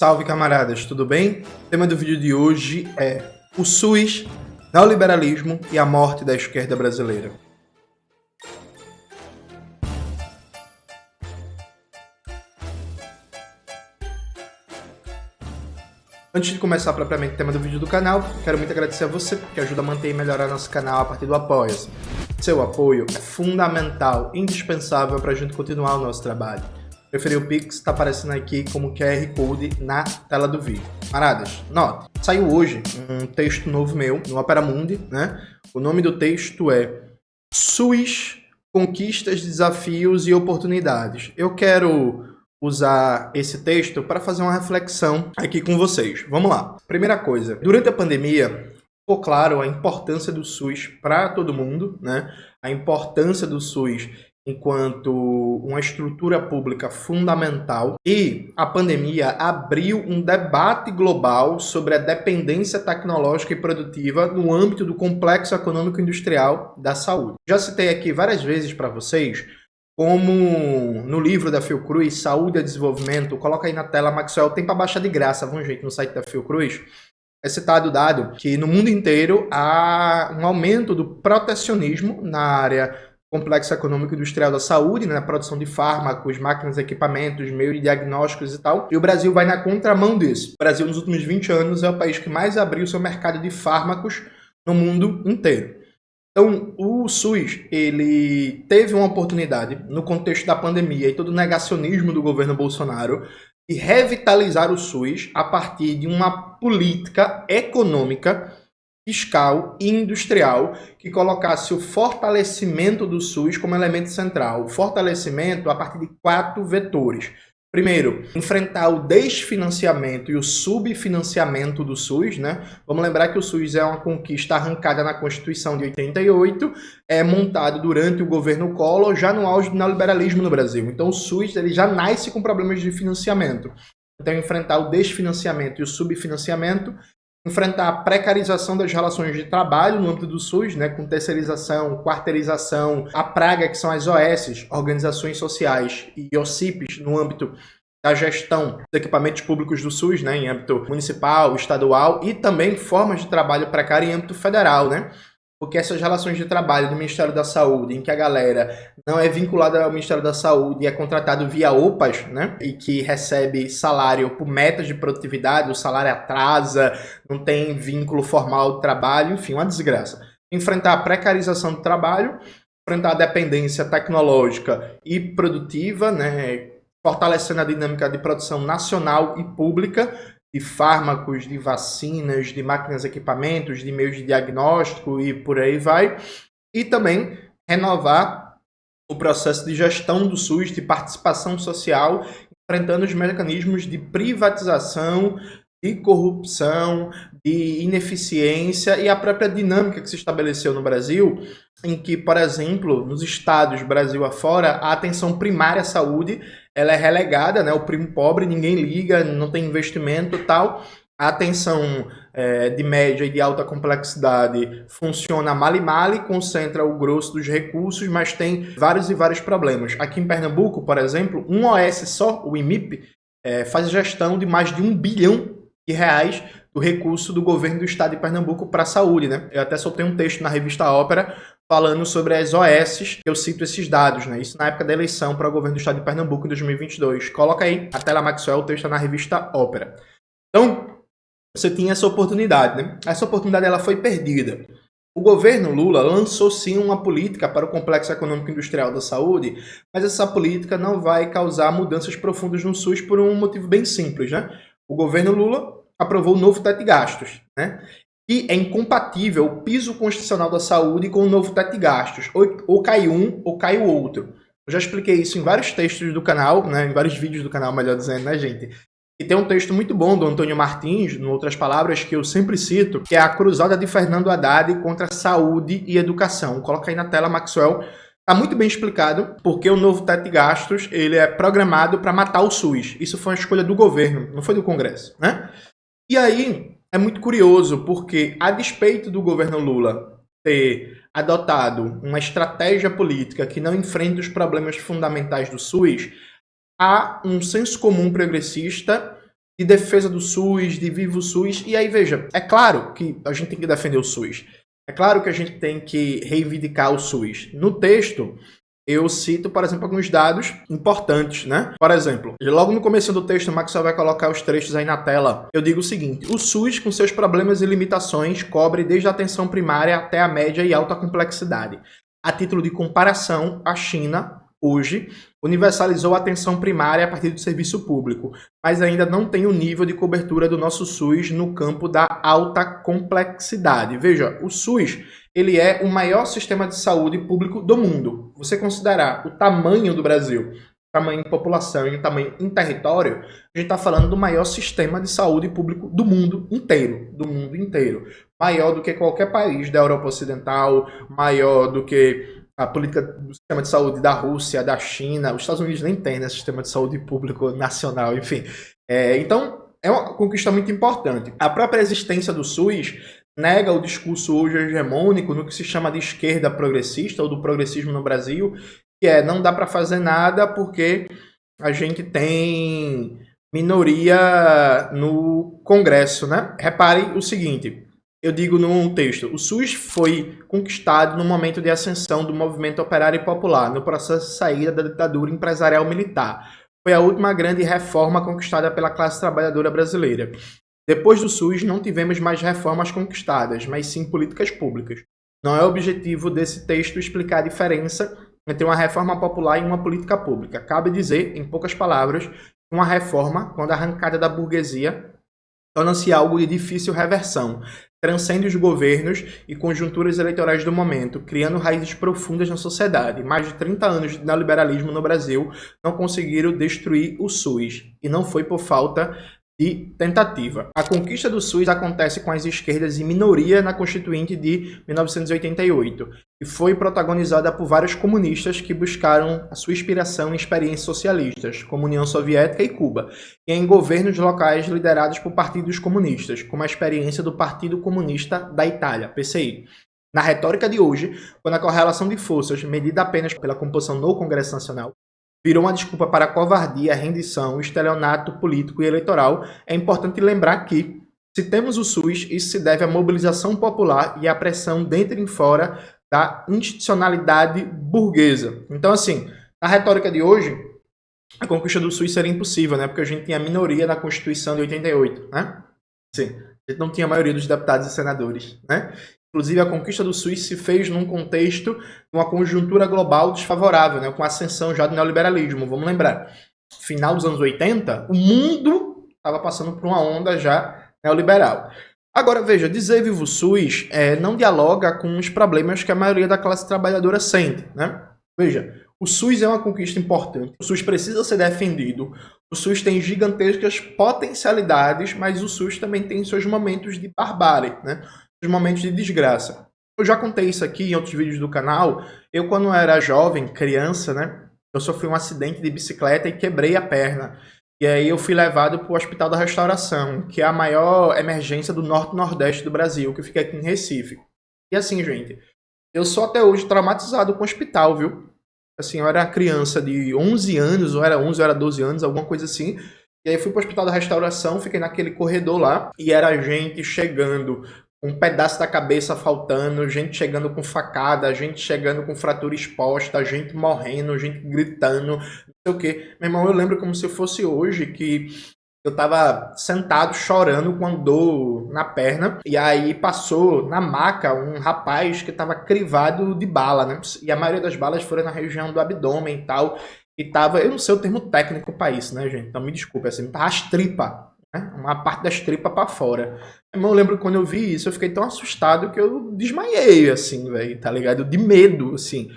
Salve, camaradas, tudo bem? O tema do vídeo de hoje é o SUS, neoliberalismo e a morte da esquerda brasileira. Antes de começar propriamente o tema do vídeo do canal, quero muito agradecer a você que ajuda a manter e melhorar nosso canal a partir do Apoia-se. Seu apoio é fundamental, indispensável para a gente continuar o nosso trabalho. Preferir o Pix, está aparecendo aqui como QR Code na tela do vídeo. Camaradas, note, saiu hoje um texto novo meu no Opera Mundi, né? O nome do texto é SUS, Conquistas, Desafios e Oportunidades. Eu quero usar esse texto para fazer uma reflexão aqui com vocês. Vamos lá. Primeira coisa, durante a pandemia, ficou claro a importância do SUS para todo mundo, né? A importância do SUS enquanto uma estrutura pública fundamental, e a pandemia abriu um debate global sobre a dependência tecnológica e produtiva no âmbito do complexo econômico industrial da saúde. Já citei aqui várias vezes para vocês como no livro da Fiocruz, Saúde e Desenvolvimento, coloca aí na tela, Maxwell, tem para baixar de graça, vamos gente, no site da Fiocruz, é citado o dado que no mundo inteiro há um aumento do protecionismo na área complexo econômico industrial da saúde, né, produção de fármacos, máquinas, equipamentos, meios de diagnósticos e tal, e o Brasil vai na contramão disso. O Brasil, nos últimos 20 anos, é o país que mais abriu seu mercado de fármacos no mundo inteiro. Então, o SUS, ele teve uma oportunidade, no contexto da pandemia e todo o negacionismo do governo Bolsonaro, de revitalizar o SUS a partir de uma política econômica, fiscal e industrial que colocasse o fortalecimento do SUS como elemento central. O fortalecimento a partir de 4 vetores. Primeiro, enfrentar o desfinanciamento e o subfinanciamento do SUS, né? Vamos lembrar que o SUS é uma conquista arrancada na Constituição de 88, é montado durante o governo Collor, já no auge do neoliberalismo no Brasil. Então o SUS ele já nasce com problemas de financiamento. Então enfrentar o desfinanciamento e o subfinanciamento, enfrentar a precarização das relações de trabalho no âmbito do SUS, né, com terceirização, quarteirização, a praga que são as OS, Organizações Sociais, e OCIPs no âmbito da gestão dos equipamentos públicos do SUS, né, em âmbito municipal, estadual, e também formas de trabalho precário em âmbito federal, né? Porque essas relações de trabalho do Ministério da Saúde, em que a galera não é vinculada ao Ministério da Saúde e é contratado via OPAs, né? E que recebe salário por metas de produtividade, o salário atrasa, não tem vínculo formal de trabalho, enfim, uma desgraça. Enfrentar a precarização do trabalho, enfrentar a dependência tecnológica e produtiva, né? Fortalecendo a dinâmica de produção nacional e pública, de fármacos, de vacinas, de máquinas, equipamentos, de meios de diagnóstico e por aí vai. E também renovar o processo de gestão do SUS, de participação social, enfrentando os mecanismos de privatização, de corrupção, de ineficiência e a própria dinâmica que se estabeleceu no Brasil, em que, por exemplo, nos estados Brasil afora, a atenção primária à saúde ela é relegada, né? O primo pobre, ninguém liga, não tem investimento e tal. A atenção de média e de alta complexidade funciona mal e mal e concentra o grosso dos recursos, mas tem vários e vários problemas. Aqui em Pernambuco, por exemplo, um OS só, o IMIP, faz gestão de mais de R$1 bilhão do recurso do governo do estado de Pernambuco para a saúde, né? Eu até soltei um texto na revista Ópera falando sobre as OS, que eu cito esses dados, né? Isso na época da eleição para o governo do estado de Pernambuco em 2022. Coloca aí a tela Maxwell, o texto está na revista Ópera. Então, você tinha essa oportunidade, né? Essa oportunidade ela foi perdida. O governo Lula lançou sim uma política para o complexo econômico industrial da saúde, mas essa política não vai causar mudanças profundas no SUS por um motivo bem simples, né? O governo Lula aprovou o novo teto de gastos, né? E é incompatível o piso constitucional da saúde com o novo teto de gastos. Ou cai um, ou cai o outro. Eu já expliquei isso em vários textos do canal, né? Em vários vídeos do canal, melhor dizendo, né, gente? E tem um texto muito bom do Antônio Martins, em outras palavras, que eu sempre cito, que é a cruzada de Fernando Haddad contra saúde e educação. Coloca aí na tela, Maxwell. Está muito bem explicado porque o novo teto de gastos ele é programado para matar o SUS. Isso foi uma escolha do governo, não foi do Congresso, né? E aí é muito curioso porque, a despeito do governo Lula ter adotado uma estratégia política que não enfrenta os problemas fundamentais do SUS, há um senso comum progressista de defesa do SUS, de viva o SUS. E aí, veja, é claro que a gente tem que defender o SUS. É claro que a gente tem que reivindicar o SUS. No texto, eu cito, por exemplo, alguns dados importantes, né? Por exemplo, logo no começo do texto, o Maxwell vai colocar os trechos aí na tela. Eu digo o seguinte: o SUS, com seus problemas e limitações, cobre desde a atenção primária até a média e alta complexidade. A título de comparação, a China, hoje, universalizou a atenção primária a partir do serviço público, mas ainda não tem o nível de cobertura do nosso SUS no campo da alta complexidade. Veja, o SUS, ele é o maior sistema de saúde público do mundo. Você considerar o tamanho do Brasil, tamanho em população e o tamanho em território, a gente está falando do maior sistema de saúde público do mundo inteiro. Do mundo inteiro. Maior do que qualquer país da Europa Ocidental, maior do que a política do sistema de saúde da Rússia, da China. Os Estados Unidos nem tem, né, sistema de saúde público nacional, enfim. Então, é uma conquista muito importante. A própria existência do SUS nega o discurso hoje hegemônico no que se chama de esquerda progressista ou do progressismo no Brasil, que não dá para fazer nada porque a gente tem minoria no Congresso, né? Repare o seguinte, eu digo no texto, o SUS foi conquistado no momento de ascensão do movimento operário e popular, no processo de saída da ditadura empresarial militar. Foi a última grande reforma conquistada pela classe trabalhadora brasileira. Depois do SUS, não tivemos mais reformas conquistadas, mas sim políticas públicas. Não é objetivo desse texto explicar a diferença entre uma reforma popular e uma política pública. Cabe dizer, em poucas palavras, que uma reforma, quando arrancada da burguesia, torna-se algo de difícil reversão, transcende os governos e conjunturas eleitorais do momento, criando raízes profundas na sociedade. Mais de 30 anos de neoliberalismo no Brasil não conseguiram destruir o SUS, e não foi por falta de tentativa. A conquista do SUS acontece com as esquerdas em minoria na Constituinte de 1988 e foi protagonizada por vários comunistas que buscaram a sua inspiração em experiências socialistas, como União Soviética e Cuba, e em governos locais liderados por partidos comunistas, como a experiência do Partido Comunista da Itália, PCI. Na retórica de hoje, quando a correlação de forças, medida apenas pela composição no Congresso Nacional, virou uma desculpa para a covardia, a rendição, o estelionato político e eleitoral, é importante lembrar que, se temos o SUS, isso se deve à mobilização popular e à pressão dentro e fora da institucionalidade burguesa. Então, assim, na retórica de hoje, a conquista do SUS seria impossível, né? Porque a gente tinha minoria na Constituição de 88, né? Sim, a gente não tinha a maioria dos deputados e senadores, né? Inclusive, a conquista do SUS se fez num contexto de uma conjuntura global desfavorável, né, com a ascensão já do neoliberalismo. Vamos lembrar, final dos anos 80, o mundo estava passando por uma onda já neoliberal. Agora, veja, dizer viva o SUS não dialoga com os problemas que a maioria da classe trabalhadora sente, né? Veja, o SUS é uma conquista importante, o SUS precisa ser defendido, o SUS tem gigantescas potencialidades, mas o SUS também tem seus momentos de barbárie, né? Os momentos de desgraça. Eu já contei isso aqui em outros vídeos do canal. Eu, quando era jovem, criança, né? Eu sofri um acidente de bicicleta e quebrei a perna. E aí eu fui levado para o Hospital da Restauração, que é a maior emergência do norte e nordeste do Brasil, que fica aqui em Recife. E assim, gente, eu sou até hoje traumatizado com o hospital, viu? Assim, eu era criança de 11 anos, ou era 11, ou era 12 anos, alguma coisa assim. E aí fui para o Hospital da Restauração, fiquei naquele corredor lá, e era gente chegando um pedaço da cabeça faltando, gente chegando com facada, gente chegando com fratura exposta, gente morrendo, gente gritando, não sei o quê. Meu irmão, eu lembro como se fosse hoje que eu tava sentado chorando com dor na perna, e aí passou na maca um rapaz que tava crivado de bala, né? E a maioria das balas foram na região do abdômen e tal, e tava, eu não sei o termo técnico para isso, né, gente? Então me desculpa, assim, tava as tripas, né? Uma parte das tripas para fora. Eu lembro que quando eu vi isso, eu fiquei tão assustado que eu desmaiei, assim, velho, tá ligado? De medo, assim.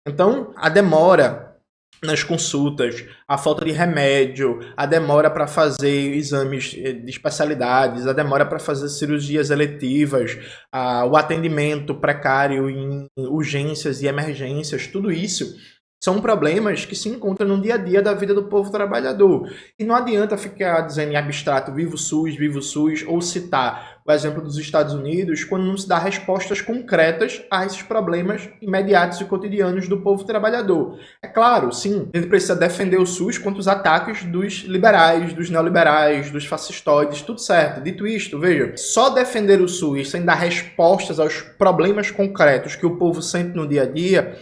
Então, a demora nas consultas, a falta de remédio, a demora para fazer exames de especialidades, a demora para fazer cirurgias eletivas, o atendimento precário em urgências e emergências, tudo isso São problemas que se encontram no dia a dia da vida do povo trabalhador. E não adianta ficar dizendo em abstrato viva o SUS, ou citar o exemplo dos Estados Unidos, quando não se dá respostas concretas a esses problemas imediatos e cotidianos do povo trabalhador. É claro, sim, a gente precisa defender o SUS contra os ataques dos liberais, dos neoliberais, dos fascistoides, tudo certo. Dito isto, veja, só defender o SUS sem dar respostas aos problemas concretos que o povo sente no dia a dia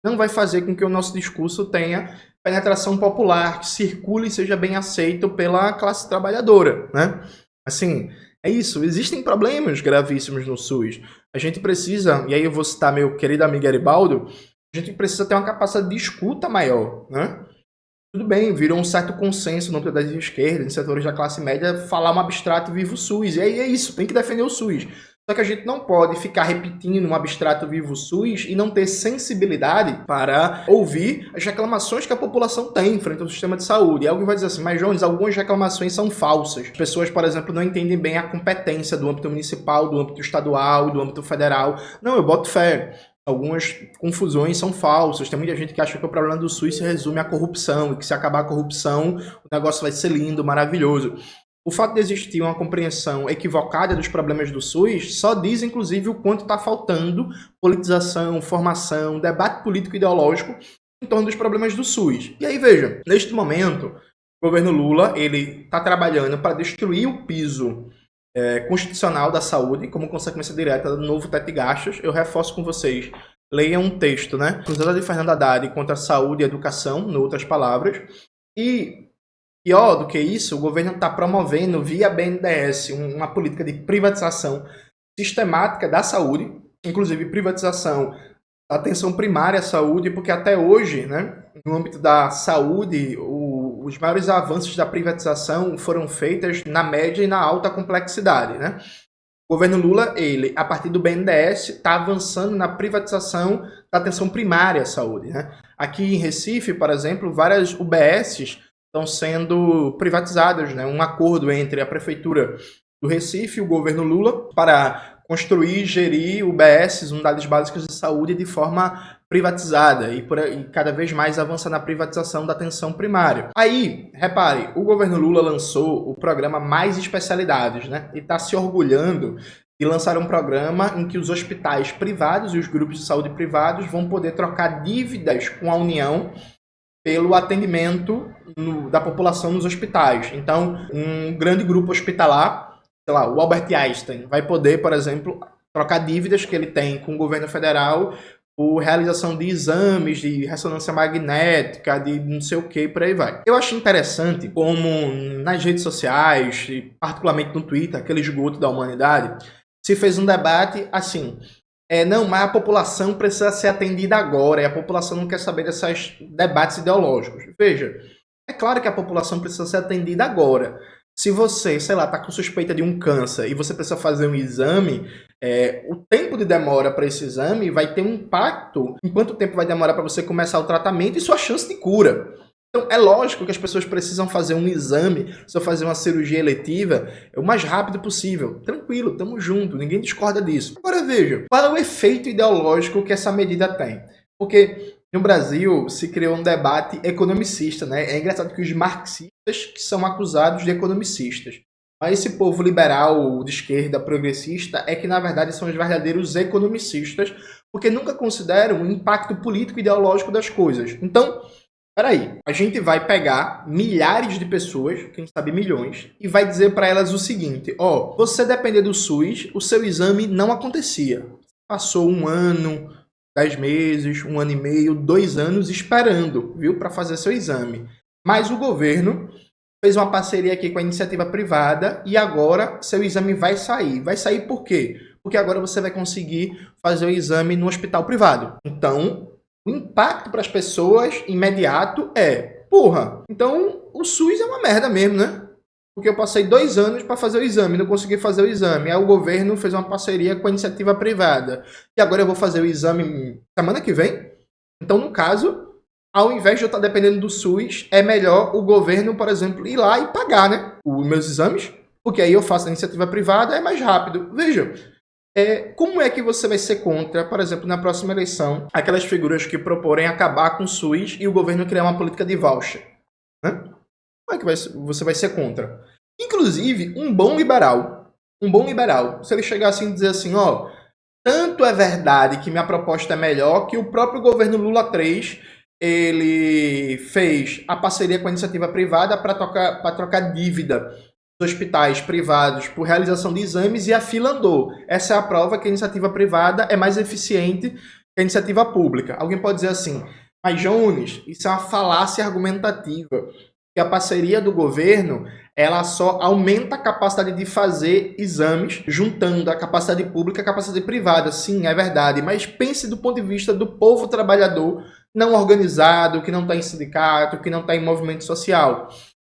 não vai fazer com que o nosso discurso tenha penetração popular, que circule e seja bem aceito pela classe trabalhadora, né? Assim, é isso. Existem problemas gravíssimos no SUS. A gente precisa, e aí eu vou citar meu querido amigo Garibaldo, a gente precisa ter uma capacidade de escuta maior, né? Tudo bem, virou um certo consenso no âmbito das esquerdas, em setores da classe média, falar um abstrato vivo SUS. E aí é isso, tem que defender o SUS. Só que a gente não pode ficar repetindo um abstrato vivo SUS e não ter sensibilidade para ouvir as reclamações que a população tem frente ao sistema de saúde. E alguém vai dizer assim, mas Jones, algumas reclamações são falsas. As pessoas, por exemplo, não entendem bem a competência do âmbito municipal, do âmbito estadual, do âmbito federal. Não, eu boto fé. Algumas confusões são falsas. Tem muita gente que acha que o problema do SUS se resume à corrupção e que se acabar a corrupção, o negócio vai ser lindo, maravilhoso. O fato de existir uma compreensão equivocada dos problemas do SUS só diz, inclusive, o quanto está faltando politização, formação, debate político-ideológico em torno dos problemas do SUS. E aí, veja, neste momento, o governo Lula ele está trabalhando para destruir o piso constitucional da saúde como consequência direta do novo teto de gastos. Eu reforço com vocês, leiam um texto, né? Cruzada de Fernando Haddad contra a saúde e a educação, em outras palavras. E pior do que isso, o governo está promovendo via BNDES uma política de privatização sistemática da saúde, inclusive privatização da atenção primária à saúde, porque até hoje, né, no âmbito da saúde, os maiores avanços da privatização foram feitos na média e na alta complexidade, né? O governo Lula, ele, a partir do BNDES, está avançando na privatização da atenção primária à saúde, né? Aqui em Recife, por exemplo, várias UBSs estão sendo privatizadas, né? Um acordo entre a Prefeitura do Recife e o governo Lula para construir e gerir UBSs, unidades básicas de saúde, de forma privatizada e cada vez mais avançar na privatização da atenção primária. Aí, repare, o governo Lula lançou o programa Mais Especialidades, né? E está se orgulhando de lançar um programa em que os hospitais privados e os grupos de saúde privados vão poder trocar dívidas com a União pelo atendimento da população nos hospitais. Então, um grande grupo hospitalar, sei lá, o Albert Einstein, vai poder, por exemplo, trocar dívidas que ele tem com o governo federal por realização de exames de ressonância magnética, de não sei o que, por aí vai. Eu acho interessante como nas redes sociais, e particularmente no Twitter, aquele esgoto da humanidade, se fez um debate assim, não, mas a população precisa ser atendida agora, e a população não quer saber desses debates ideológicos. Veja, é claro que a população precisa ser atendida agora. Se você, sei lá, está com suspeita de um câncer e você precisa fazer um exame, o tempo de demora para esse exame vai ter um impacto em quanto tempo vai demorar para você começar o tratamento e sua chance de cura. Então, é lógico que as pessoas precisam fazer um exame, precisam fazer uma cirurgia eletiva o mais rápido possível. Tranquilo, estamos juntos, ninguém discorda disso. Agora veja, qual é o efeito ideológico que essa medida tem? Porque no Brasil se criou um debate economicista, né? É engraçado que os marxistas que são acusados de economicistas. Mas esse povo liberal, de esquerda, progressista, é que na verdade são os verdadeiros economicistas, porque nunca consideram o impacto político e ideológico das coisas. Então, peraí, a gente vai pegar milhares de pessoas, quem sabe milhões, e vai dizer para elas o seguinte, você depender do SUS, o seu exame não acontecia. Passou um ano, 10 meses, 1 ano e meio, 2 anos esperando, viu, para fazer seu exame. Mas o governo fez uma parceria aqui com a iniciativa privada e agora seu exame vai sair. Vai sair por quê? Porque agora você vai conseguir fazer o exame no hospital privado. Então, o impacto para as pessoas imediato então o SUS é uma merda mesmo, né? Porque eu passei 2 anos para fazer o exame, não consegui fazer o exame. Aí o governo fez uma parceria com a iniciativa privada. E agora eu vou fazer o exame semana que vem. Então, no caso, ao invés de eu estar dependendo do SUS, é melhor o governo, por exemplo, ir lá e pagar, né, os meus exames. Porque aí eu faço a iniciativa privada, é mais rápido. Veja, Como é que você vai ser contra, por exemplo, na próxima eleição, aquelas figuras que proporem acabar com o SUS e o governo criar uma política de voucher? Né? Como é que você vai ser contra? Inclusive, um bom liberal, se ele chegar assim e dizer assim, ó, tanto é verdade que minha proposta é melhor que o próprio governo Lula 3, ele fez a parceria com a iniciativa privada para trocar dívida dos hospitais privados por realização de exames e a fila andou. Essa é a prova que a iniciativa privada é mais eficiente que a iniciativa pública. Alguém pode dizer assim, mas Jones, isso é uma falácia argumentativa, que a parceria do governo ela só aumenta a capacidade de fazer exames, juntando a capacidade pública e a capacidade privada. Sim, é verdade, mas pense do ponto de vista do povo trabalhador não organizado, que não está em sindicato, que não está em movimento social.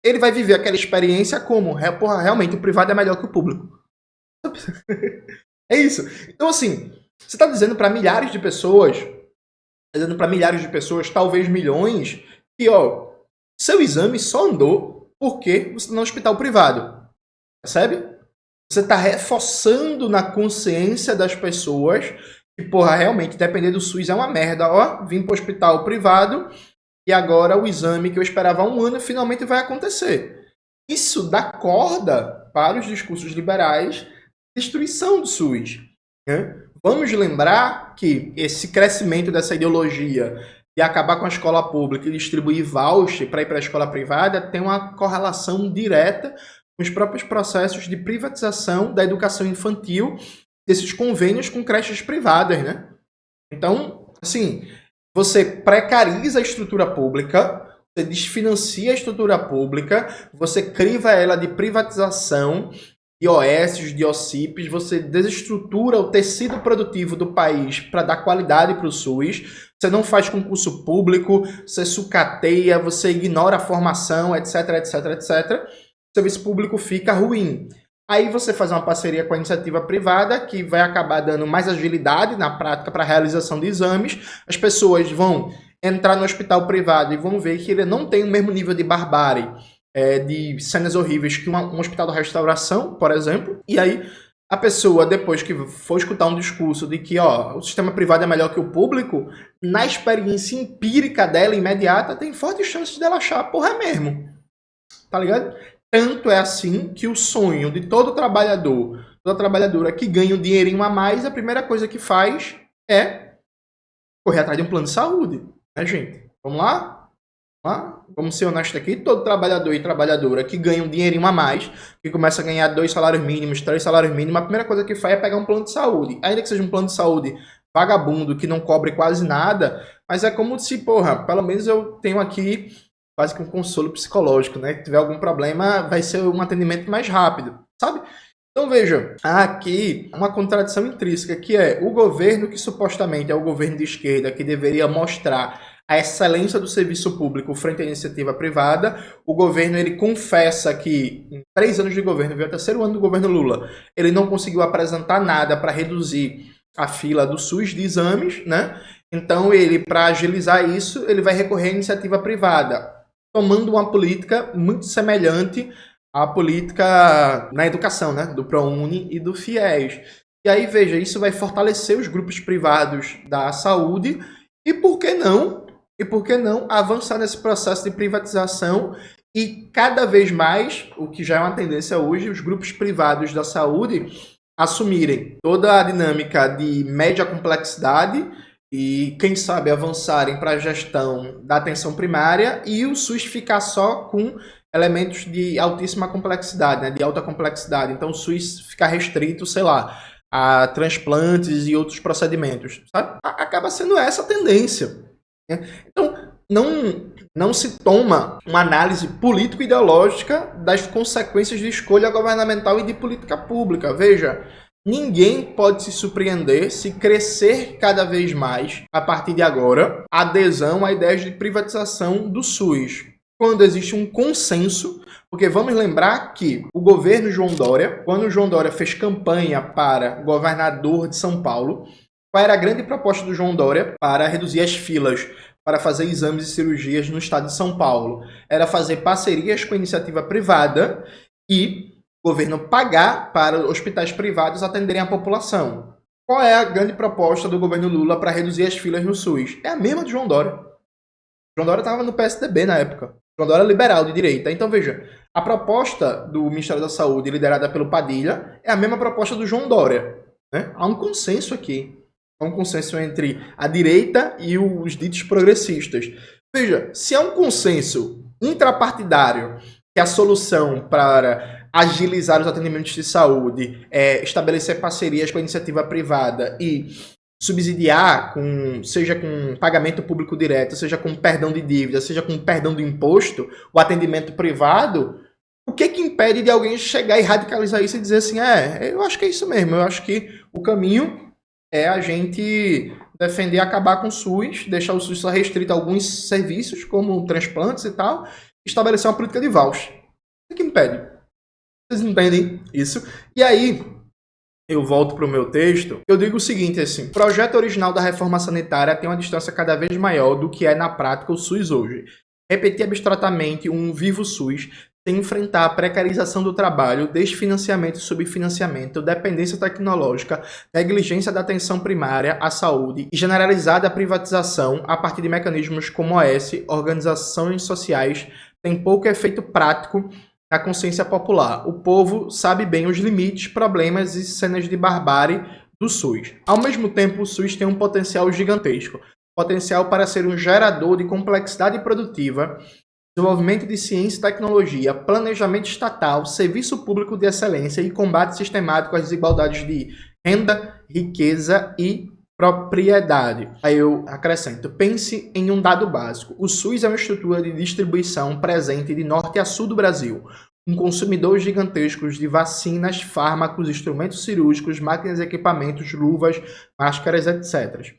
Ele vai viver aquela experiência como, porra, realmente o privado é melhor que o público. É isso. Então, assim, você está dizendo para milhares de pessoas, talvez milhões, que, ó, seu exame só andou porque você está no hospital privado. Percebe? Você está reforçando na consciência das pessoas que, porra, realmente, depender do SUS é uma merda. Ó, vim para o hospital privado e agora o exame que eu esperava há um ano finalmente vai acontecer. Isso dá corda para os discursos liberais de destruição do SUS. Né? Vamos lembrar que esse crescimento dessa ideologia de acabar com a escola pública e distribuir voucher para ir para a escola privada tem uma correlação direta com os próprios processos de privatização da educação infantil, desses convênios com creches privadas, né? Então, assim, você precariza a estrutura pública, você desfinancia a estrutura pública, você criva ela de privatização, de OS, de OCIPs, você desestrutura o tecido produtivo do país para dar qualidade para o SUS, você não faz concurso público, você sucateia, você ignora a formação, etc, etc, etc. O serviço público fica ruim. Aí você faz uma parceria com a iniciativa privada, que vai acabar dando mais agilidade na prática para a realização de exames. As pessoas vão entrar no hospital privado e vão ver que ele não tem o mesmo nível de barbárie, de cenas horríveis que um hospital de restauração, por exemplo. E aí a pessoa, depois que for escutar um discurso de que ó, o sistema privado é melhor que o público, na experiência empírica dela, imediata, tem fortes chances dela achar, porra, é mesmo. Tá ligado? Tanto é assim que o sonho de todo trabalhador, toda trabalhadora que ganha um dinheirinho a mais, a primeira coisa que faz é correr atrás de um plano de saúde. Né, gente? Vamos lá? Vamos ser honestos aqui. Todo trabalhador e trabalhadora que ganha um dinheirinho a mais, que começa a ganhar 2 salários mínimos, 3 salários mínimos, a primeira coisa que faz é pegar um plano de saúde. Ainda que seja um plano de saúde vagabundo, que não cobre quase nada, mas é como se, porra, pelo menos eu tenho aqui quase que um consolo psicológico, né? Se tiver algum problema, vai ser um atendimento mais rápido, sabe? Então veja, há aqui uma contradição intrínseca, que é o governo que supostamente é o governo de esquerda, que deveria mostrar a excelência do serviço público frente à iniciativa privada. O governo, ele confessa que em 3 anos de governo, veio o 3º ano do governo Lula, ele não conseguiu apresentar nada para reduzir a fila do SUS de exames, né? Então ele, para agilizar isso, ele vai recorrer à iniciativa privada, tomando uma política muito semelhante à política na educação, né? Do ProUni e do FIES. E aí, veja, isso vai fortalecer os grupos privados da saúde e por que não avançar nesse processo de privatização e cada vez mais, o que já é uma tendência hoje, os grupos privados da saúde assumirem toda a dinâmica de média complexidade e, quem sabe, avançarem para a gestão da atenção primária e o SUS ficar só com elementos de altíssima complexidade, né, de alta complexidade. Então o SUS ficar restrito, sei lá, a transplantes e outros procedimentos, sabe? Acaba sendo essa a tendência. Né? Então não se toma uma análise político-ideológica das consequências de escolha governamental e de política pública. Veja, ninguém pode se surpreender se crescer cada vez mais, a partir de agora, a adesão a ideias de privatização do SUS. Quando existe um consenso, porque vamos lembrar que o governo João Dória, quando o João Dória fez campanha para governador de São Paulo, qual era a grande proposta do João Dória para reduzir as filas para fazer exames e cirurgias no estado de São Paulo? Era fazer parcerias com a iniciativa privada e o governo pagar para hospitais privados atenderem a população. Qual é a grande proposta do governo Lula para reduzir as filas no SUS? É a mesma do João Dória. João Dória estava no PSDB na época. João Dória é liberal, de direita. Então, veja, a proposta do Ministério da Saúde, liderada pelo Padilha, é a mesma proposta do João Dória. Né? Há um consenso aqui. Há um consenso entre a direita e os ditos progressistas. Veja, se há um consenso intrapartidário que a solução para agilizar os atendimentos de saúde é estabelecer parcerias com a iniciativa privada e subsidiar, seja com pagamento público direto, seja com perdão de dívida, seja com perdão do imposto, o atendimento privado, o que impede de alguém chegar e radicalizar isso e dizer assim, eu acho que é isso mesmo, eu acho que o caminho é a gente defender acabar com o SUS, deixar o SUS só restrito a alguns serviços, como transplantes e tal, estabelecer uma política de voucher. O que impede? Vocês entendem isso? E aí, eu volto para o meu texto, eu digo o seguinte, assim, o projeto original da reforma sanitária tem uma distância cada vez maior do que é na prática o SUS hoje. Repetir abstratamente um vivo SUS sem enfrentar a precarização do trabalho, desfinanciamento e subfinanciamento, dependência tecnológica, negligência da atenção primária à saúde e generalizada privatização a partir de mecanismos como OS, organizações sociais, tem pouco efeito prático na consciência popular. O povo sabe bem os limites, problemas e cenas de barbárie do SUS. Ao mesmo tempo, o SUS tem um potencial gigantesco. Potencial para ser um gerador de complexidade produtiva, desenvolvimento de ciência e tecnologia, planejamento estatal, serviço público de excelência e combate sistemático às desigualdades de renda, riqueza e propriedade. Aí eu acrescento, pense em um dado básico. O SUS é uma estrutura de distribuição presente de norte a sul do Brasil. Um consumidor gigantesco de vacinas, fármacos, instrumentos cirúrgicos, máquinas e equipamentos, luvas, máscaras, etc.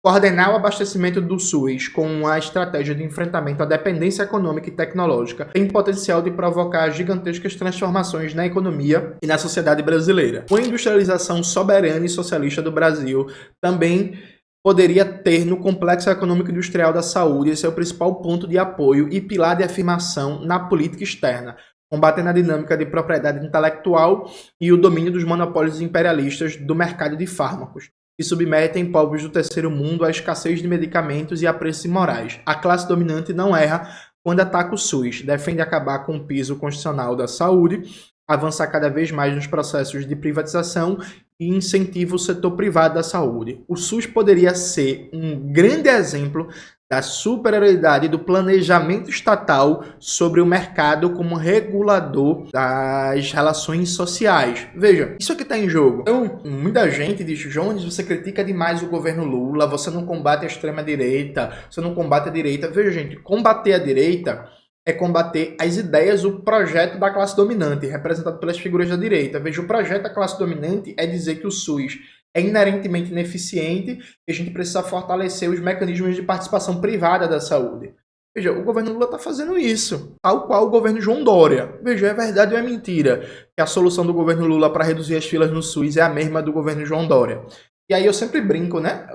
Coordenar o abastecimento do SUS com uma estratégia de enfrentamento à dependência econômica e tecnológica tem potencial de provocar gigantescas transformações na economia e na sociedade brasileira. Uma industrialização soberana e socialista do Brasil também poderia ter no complexo econômico industrial da saúde seu principal ponto de apoio e pilar de afirmação na política externa, combatendo a dinâmica de propriedade intelectual e o domínio dos monopólios imperialistas do mercado de fármacos, que submetem povos do terceiro mundo à escassez de medicamentos e a preços imorais. A classe dominante não erra quando ataca o SUS, defende acabar com o piso constitucional da saúde, avançar cada vez mais nos processos de privatização e incentiva o setor privado da saúde. O SUS poderia ser um grande exemplo da superioridade do planejamento estatal sobre o mercado como regulador das relações sociais. Veja, isso aqui está em jogo. Então, muita gente diz, Jones, você critica demais o governo Lula, você não combate a extrema-direita, você não combate a direita. Veja, gente, combater a direita é combater as ideias, o projeto da classe dominante, representado pelas figuras da direita. Veja, o projeto da classe dominante é dizer que o SUS é inerentemente ineficiente e a gente precisa fortalecer os mecanismos de participação privada da saúde. Veja, o governo Lula está fazendo isso, tal qual o governo João Dória. Veja, é verdade ou é mentira que a solução do governo Lula para reduzir as filas no SUS é a mesma do governo João Dória? E aí eu sempre brinco, né?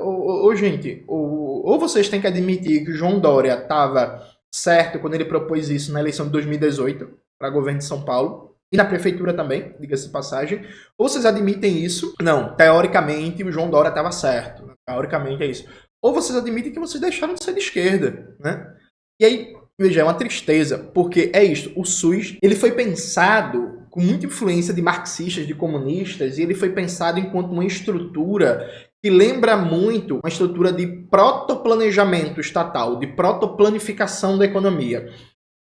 Gente, ou vocês têm que admitir que o João Dória estava certo quando ele propôs isso na eleição de 2018 para governo de São Paulo, e na prefeitura também, diga-se de passagem. Ou vocês admitem isso? Não, teoricamente o João Dória estava certo. Teoricamente é isso. Ou vocês admitem que vocês deixaram de ser de esquerda, né? E aí, veja, é uma tristeza, porque é isso. O SUS, ele foi pensado com muita influência de marxistas, de comunistas, e ele foi pensado enquanto uma estrutura que lembra muito uma estrutura de protoplanejamento estatal, de protoplanificação da economia.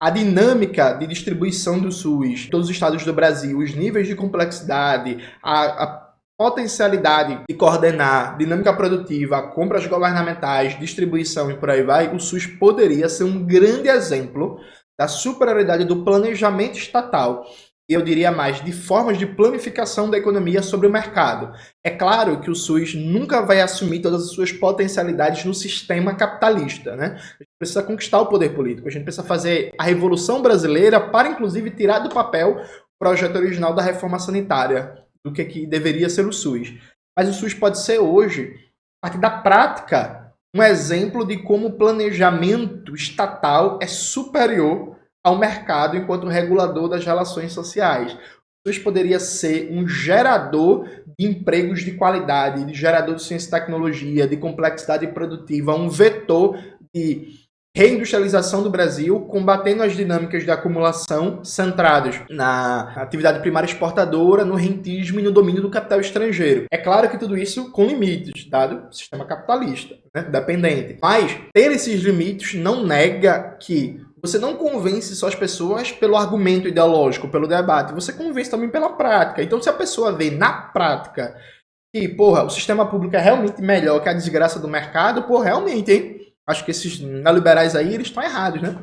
A dinâmica de distribuição do SUS, todos os estados do Brasil, os níveis de complexidade, a potencialidade de coordenar dinâmica produtiva, compras governamentais, distribuição e por aí vai, o SUS poderia ser um grande exemplo da superioridade do planejamento estatal. E eu diria mais, de formas de planificação da economia sobre o mercado. É claro que o SUS nunca vai assumir todas as suas potencialidades no sistema capitalista, né? A gente precisa conquistar o poder político, a gente precisa fazer a Revolução Brasileira para, inclusive, tirar do papel o projeto original da reforma sanitária, do que deveria ser o SUS. Mas o SUS pode ser hoje, a partir da prática, um exemplo de como o planejamento estatal é superior ao mercado enquanto regulador das relações sociais. SUS poderia ser um gerador de empregos de qualidade, de gerador de ciência e tecnologia, de complexidade produtiva, um vetor de reindustrialização do Brasil, combatendo as dinâmicas de acumulação centradas na atividade primária exportadora, no rentismo e no domínio do capital estrangeiro. É claro que tudo isso com limites, dado o sistema capitalista, né, dependente. Mas ter esses limites não nega que você não convence só as pessoas pelo argumento ideológico, pelo debate, você convence também pela prática. Então, se a pessoa vê na prática que, porra, o sistema público é realmente melhor que a desgraça do mercado, pô, realmente, hein? Acho que esses neoliberais aí, eles estão errados, né?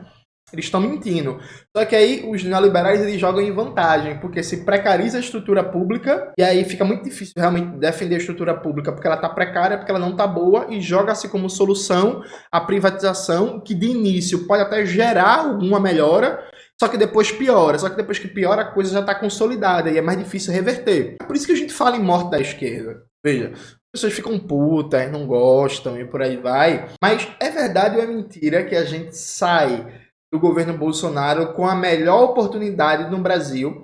Eles estão mentindo. Só que aí os neoliberais, eles jogam em vantagem, porque se precariza a estrutura pública, e aí fica muito difícil realmente defender a estrutura pública, porque ela está precária, porque ela não está boa, e joga-se como solução a privatização, que de início pode até gerar alguma melhora, só que depois piora. Só que depois que piora, a coisa já está consolidada, e é mais difícil reverter. É por isso que a gente fala em morte da esquerda. Veja, as pessoas ficam putas, não gostam e por aí vai. Mas é verdade ou é mentira que a gente sai do governo Bolsonaro com a melhor oportunidade no Brasil,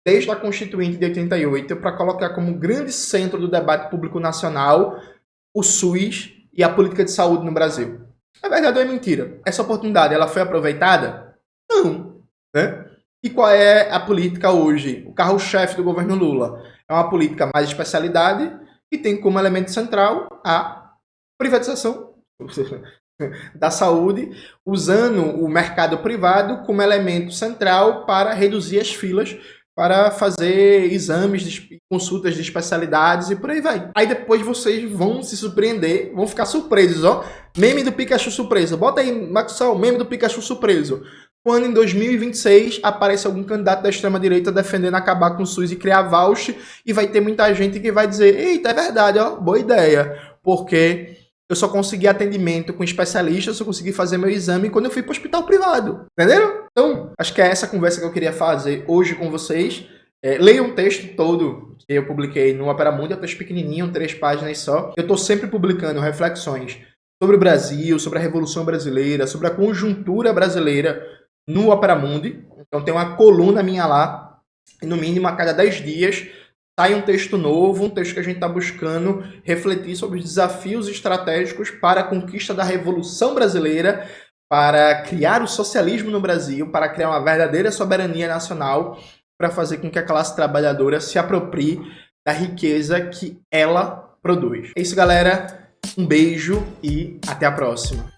desde a Constituinte de 88, para colocar como grande centro do debate público nacional o SUS e a política de saúde no Brasil? É verdade ou é mentira? Essa oportunidade, ela foi aproveitada? Não, né? E qual é a política hoje? O carro-chefe do governo Lula é uma política mais de especialidade e tem como elemento central a privatização da saúde, usando o mercado privado como elemento central para reduzir as filas, para fazer exames, consultas de especialidades e por aí vai. Aí depois vocês vão se surpreender, vão ficar surpresos, ó. Meme do Pikachu surpreso. Bota aí, Maxwell, meme do Pikachu surpreso. Quando em 2026 aparece algum candidato da extrema-direita defendendo acabar com o SUS e criar voucher, e vai ter muita gente que vai dizer, eita, é verdade, ó, boa ideia, porque eu só consegui atendimento com especialista, eu só consegui fazer meu exame quando eu fui para o hospital privado. Entenderam? Então, acho que é essa conversa que eu queria fazer hoje com vocês. Leiam o texto todo que eu publiquei no Opera Mundi, é um texto pequenininho, 3 páginas só. Eu estou sempre publicando reflexões sobre o Brasil, sobre a Revolução Brasileira, sobre a conjuntura brasileira no Opera Mundi. Então tem uma coluna minha lá, e no mínimo a cada 10 dias sai um texto novo, um texto que a gente está buscando refletir sobre os desafios estratégicos para a conquista da Revolução Brasileira, para criar o socialismo no Brasil, para criar uma verdadeira soberania nacional, para fazer com que a classe trabalhadora se aproprie da riqueza que ela produz. É isso, galera. Um beijo e até a próxima.